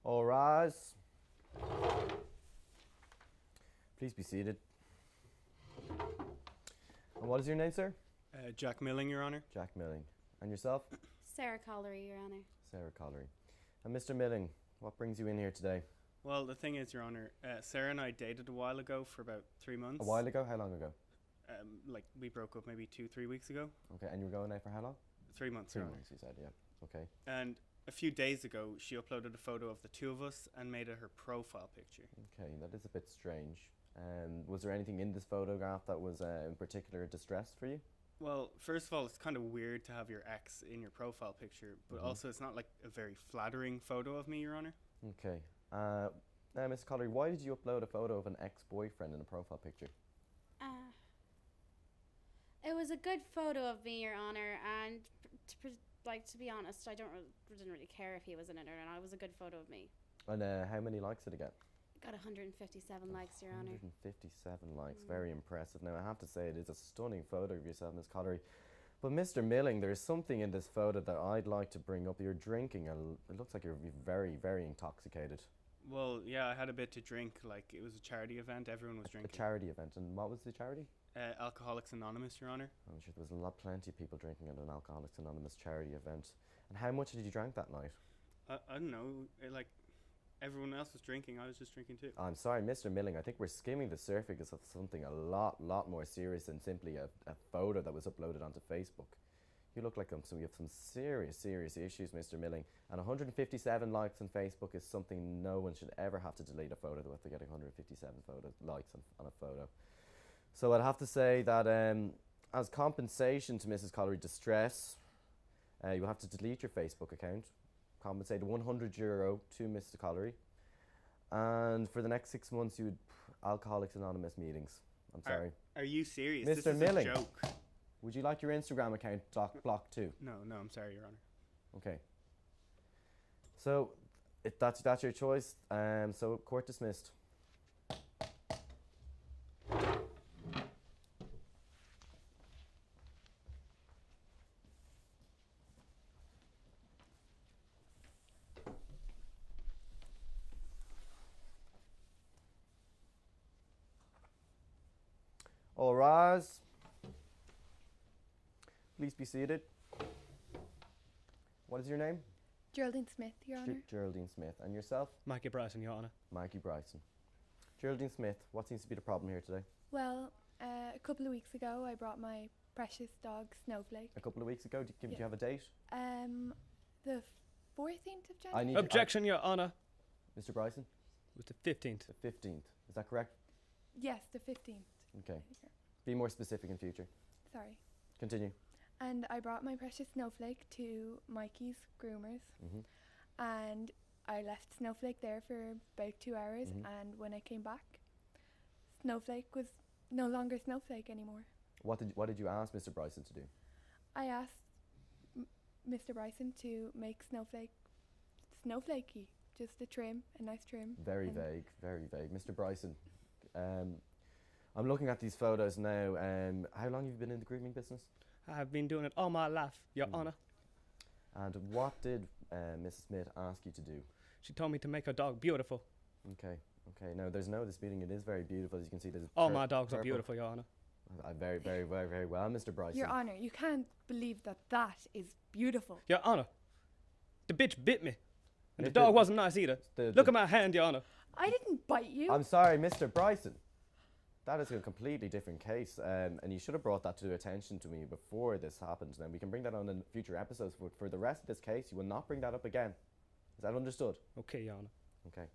All rise. Please be seated. And what is your name, sir? Jack Milling, Your Honour. Jack Milling. And yourself? Sarah Collery, Your Honour. Sarah Collery. And Mr. Milling, what brings you in here today? Well, the thing is, Your Honour, Sarah and I dated a while ago for about 3 months. A while ago? How long ago? Like, we broke up maybe 2-3 weeks ago. Okay, and you were going out for how long? 3 months, Your Honour. You said, yeah. Okay. And a few days ago, she uploaded a photo of the two of us and made it her profile picture. Okay, that is a bit strange. Was there anything in this photograph that was in particular distressed for you? Well, first of all, it's kind of weird to have your ex in your profile picture, but also it's not like a very flattering photo of me, Your Honour. Okay. Now, Ms. Collery, why did you upload a photo of an ex-boyfriend in a profile picture? It was a good photo of me, Your Honour, and to be honest, I didn't really care if he was in it or not. It was a good photo of me. And how many likes did it get? Got 157 likes, Your Honour. 157 likes, very impressive. Now, I have to say, it is a stunning photo of yourself, Ms. Collery. But Mr. Milling, there's something in this photo that I'd like to bring up. You're drinking, it looks like you're very, very intoxicated. Well, yeah, I had a bit to drink. Like, it was a charity event. Everyone was drinking. A charity event. And what was the charity? Alcoholics Anonymous, Your Honour. I'm sure there was plenty of people drinking at an Alcoholics Anonymous charity event. And how much did you drink that night? I don't know. Like, everyone else was drinking. I was just drinking too. I'm sorry, Mr. Milling. I think we're skimming the surface of something a lot more serious than simply a photo that was uploaded onto Facebook. You look like so you have some serious issues, Mr. Milling. And 157 likes on Facebook is something no one should ever have to delete a photo after getting 157 likes on a photo. So I'd have to say that as compensation to Mrs. Collery's distress, you'll have to delete your Facebook account, compensate €100 to Mr. Collery, and for the next 6 months you would Alcoholics Anonymous meetings. I'm sorry. Are you serious? Mr. This is Milling. a joke. Would you like your Instagram account blocked too? No, I'm sorry, Your Honour. Okay. So that's your choice. So court dismissed. All rise. Please be seated. What is your name? Geraldine Smith, Your Honour. Geraldine Smith. And yourself? Mikey Bryson, Your Honour. Mikey Bryson. Geraldine Smith, what seems to be the problem here today? Well, a couple of weeks ago I brought my precious dog Snowflake. A couple of weeks ago? Did you have a date? The 14th of January. Objection, Your Honour. Mr. Bryson? It was the 15th. The 15th. Is that correct? Yes, the 15th. Okay. Be more specific in future. Sorry. Continue. And I brought my precious Snowflake to Mikey's groomers, and I left Snowflake there for about 2 hours, and when I came back, Snowflake was no longer Snowflake anymore. What did you ask Mr. Bryson to do? I asked Mr. Bryson to make Snowflake snowflakey, just a nice trim. Very vague, very vague. Mr. Bryson, I'm looking at these photos now. How long have you been in the grooming business? I've been doing it all my life, Your Honour. And what did Mrs. Smith ask you to do? She told me to make her dog beautiful. Okay. Now, there's no disputing it is very beautiful. As you can see, there's all my dogs are beautiful, Your Honour. Very well, Mr. Bryson. Your Honour, you can't believe that is beautiful. Your Honour, the bitch bit me. And the dog wasn't nice either. Look at my hand, Your Honour. I didn't bite you. I'm sorry, Mr. Bryson. That is a completely different case, and you should have brought that to attention to me before this happened. Then we can bring that on in future episodes. For the rest of this case, you will not bring that up again. Is that understood? Okay, Your Honour. Okay.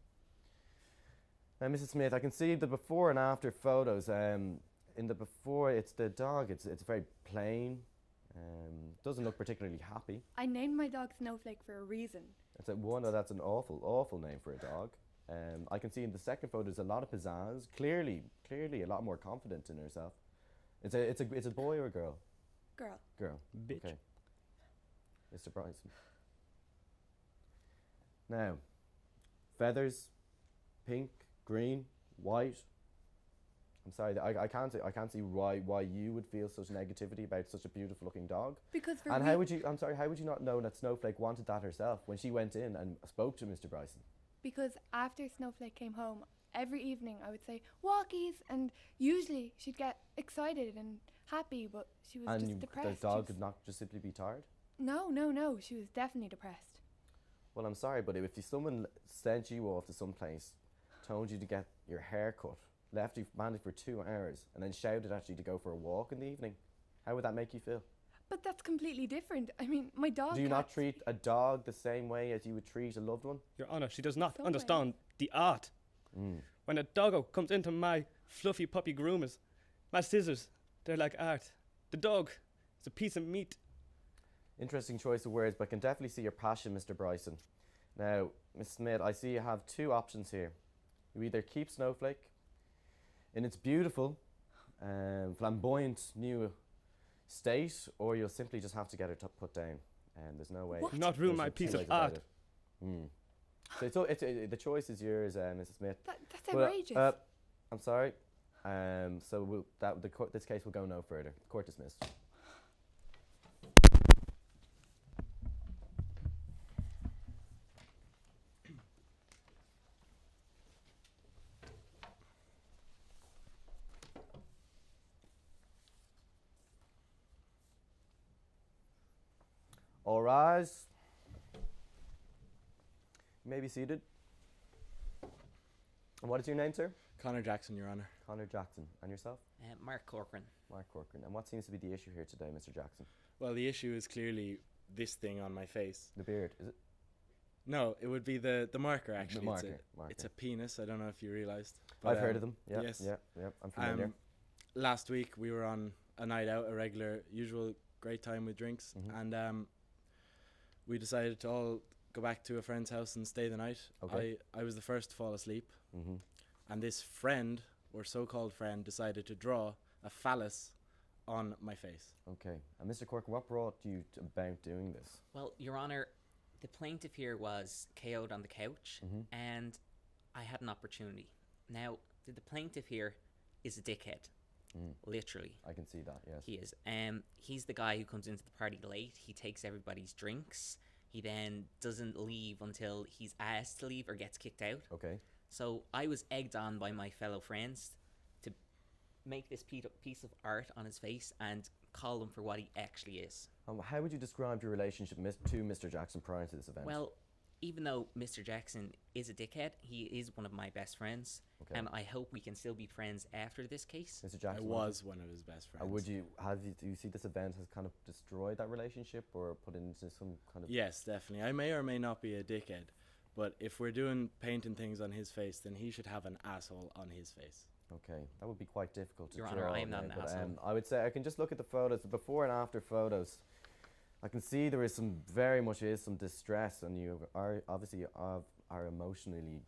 Now, Mrs. Smith, I can see the before and after photos. In the before, it's the dog. It's very plain. Doesn't look particularly happy. I named my dog Snowflake for a reason. That's an awful name for a dog. I can see in the second photo there's a lot of pizzazz. Clearly a lot more confident in herself. It's a boy or a girl? Girl. Bitch. Okay. Mr. Bryson. Now, feathers, pink, green, white. I'm sorry, I can't see why you would feel such negativity about such a beautiful looking dog. Because for how would you not know that Snowflake wanted that herself when she went in and spoke to Mr. Bryson? because after Snowflake came home, every evening I would say, walkies, and usually she'd get excited and happy, but she was just depressed. The dog could not just simply be tired? No, she was definitely depressed. Well, I'm sorry, but if someone sent you off to some place, told you to get your hair cut, left you managed for 2 hours, and then shouted at you to go for a walk in the evening, how would that make you feel? But that's completely different. I mean, my dog. Do you not treat a dog the same way as you would treat a loved one? Your Honour, she does not Some understand the art. When a doggo comes into my fluffy puppy groomers, my scissors, they're like art. The dog is a piece of meat. Interesting choice of words, but I can definitely see your passion, Mr. Bryson. Now, Miss Smith, I see you have 2 options here. You either keep Snowflake in its beautiful, flamboyant new state, or you'll simply just have to get her put down. And there's no way. What? Do not ruin my there's piece two of ways about art. it. The choice is yours, Mrs. Smith. That's outrageous. I'm sorry. So this case will go no further. Court dismissed. All rise. You may be seated. And what is your name, sir? Connor Jackson, Your Honour. Connor Jackson. And yourself? Mark Corcoran. Mark Corcoran. And what seems to be the issue here today, Mr. Jackson? Well, the issue is clearly this thing on my face. The beard, is it? No, it would be the marker, actually. The marker. It's a penis. I don't know if you realised. I've heard of them. Yeah, yes. yeah, I'm familiar. Last week we were on a night out, a regular, usual great time with drinks, and we decided to all go back to a friend's house and stay the night. Okay. I was the first to fall asleep, and this friend, or so-called friend, decided to draw a phallus on my face. Okay. And Mr. Corcoran, what brought you about doing this? Well, Your Honour, the plaintiff here was KO'd on the couch, and I had an opportunity. Now, the plaintiff here is a dickhead, literally. I can see that, yes. He is. He's the guy who comes into the party late. He takes everybody's drinks. He then doesn't leave until he's asked to leave or gets kicked out. Okay. So I was egged on by my fellow friends to make this piece of art on his face and call him for what he actually is. How would you describe your relationship to Mr. Jackson prior to this event? Well, even though Mr. Jackson is a dickhead, he is one of my best friends, and I hope we can still be friends after this case. Mr. Jackson, I was one of his best friends. do you see this event has kind of destroyed that relationship or put it into some kind of... Yes, definitely. I may or may not be a dickhead, but if we're doing painting things on his face, then he should have an asshole on his face. Okay, that would be quite difficult to Your draw. Honour, I am not an but, asshole. I would say I can just look at the photos, the before and after photos. I can see there is some distress, and you are obviously are emotionally,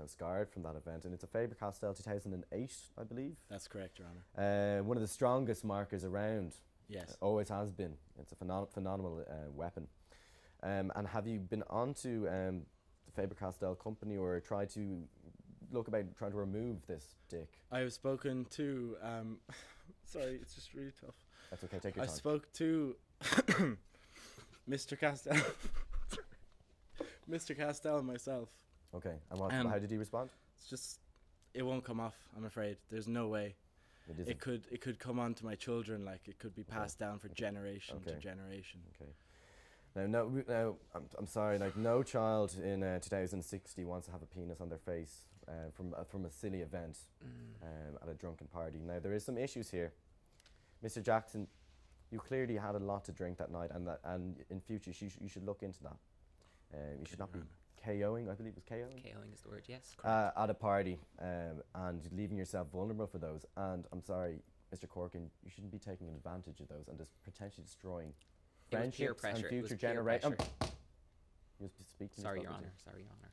scarred from that event. And it's a Faber-Castell 2008, I believe. That's correct, Your Honour. One of the strongest markers around. Yes. Always has been. It's a phenomenal weapon. And have you been onto the Faber-Castell company or tried to look about trying to remove this dick? I have spoken to... sorry, it's just really tough. That's okay, take your I time. spoke to Mr. Castell. Mr. Castell and myself. Okay, and how did he respond? It's just, it won't come off, I'm afraid. There's no way. It could come on to my children, like it could be passed down for generation to generation. Okay. Now, I'm sorry, like no child in 2060 wants to have a penis on their face from a silly event at a drunken party. Now there is some issues here, Mr. Jackson. You clearly had a lot to drink that night, and in future you should look into that. You should not be KOing. I believe it was KOing. KOing is the word, yes. At a party and leaving yourself vulnerable for those. And I'm sorry, Mr. Corkin, you shouldn't be taking advantage of those and just potentially destroying friendships and future generations. Sorry, Your Honour. Sorry, Your Honour.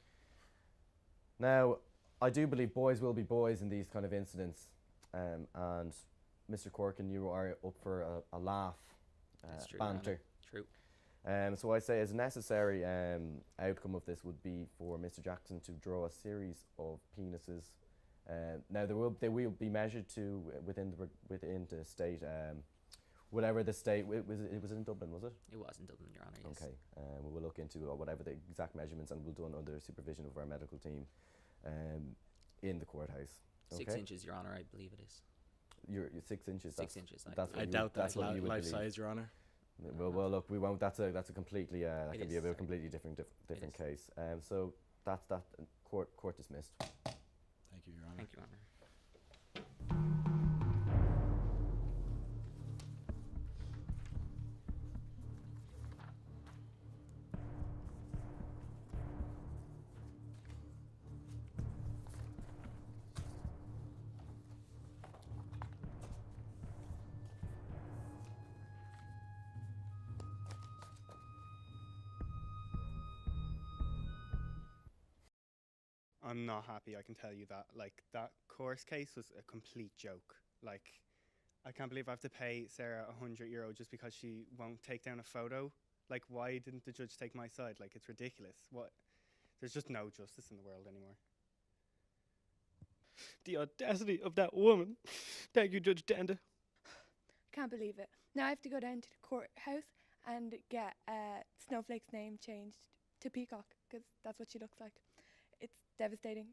Now, I do believe boys will be boys in these kind of incidents, and Mr. Corkin, you are up for a laugh, That's true, banter. True. So I say as a necessary outcome of this would be for Mr. Jackson to draw a series of penises. Now they will be measured to within the state whatever the state, it was in Dublin, was it? It was in Dublin, Your Honour, yes. Okay, we'll look into whatever the exact measurements, and we'll do it under supervision of our medical team in the courthouse. 6 Okay? inches, Your Honour, I believe it is. You're 6 inches. 6 inches. That's what I you doubt would, that's that's what you would life believe. size, Your Honour. Well, look, we won't. That's a completely that It can be is, a very sorry. completely different is. case. So that's that. Court dismissed. Thank you, Your Honour. Thank you, Your Honour. I'm not happy, I can tell you that. Like, that course case was a complete joke. Like, I can't believe I have to pay Sarah €100 just because she won't take down a photo. Like, why didn't the judge take my side? Like, it's ridiculous. What? There's just no justice in the world anymore. The audacity of that woman. Thank you, Judge Dander. Can't believe it. Now I have to go down to the courthouse and get Snowflake's name changed to Peacock because that's what she looks like. It's devastating.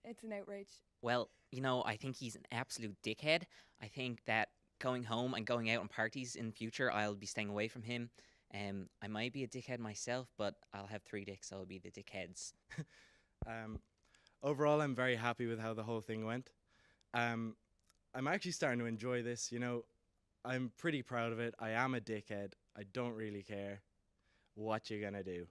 It's an outrage. Well, you know, I think he's an absolute dickhead. I think that going home and going out on parties in future, I'll be staying away from him. I might be a dickhead myself, but I'll have 3 dicks, so I'll be the dickheads. Overall, I'm very happy with how the whole thing went. I'm actually starting to enjoy this. You know, I'm pretty proud of it. I am a dickhead. I don't really care what you're gonna do.